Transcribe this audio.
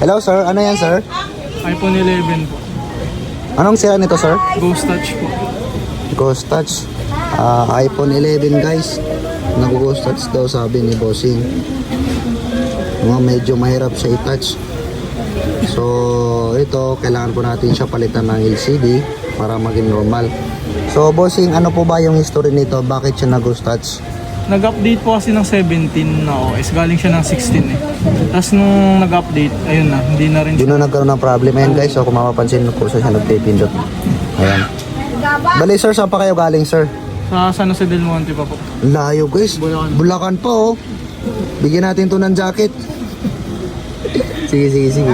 Hello sir, ano yan sir? iPhone 11 po. Anong sira nito sir? Ghost Touch po. Ghost Touch. iPhone 11 guys. Nag-ghost touch daw sabi ni Bossing. Medyo mahirap siya i-touch. So ito, kailangan po natin siya palitan ng LCD para maging normal. So Bossing, ano po ba yung history nito? Bakit siya nag-ghost touch? Nag-update po kasi ng 17 na OS. Galing siya ng 16 eh. Tapos nung nag-update, ayun na, hindi na rin Yun na nagkaroon ng problem. Ayan guys, so kung mapapansin po siya nagpipindot. Ayan. Bali sir, saan pa kayo galing sir? sa San Jose del Monte pa po. Layo guys, Bulacan pa oh. Bigyan natin to ng jacket. Sige, sige, sige.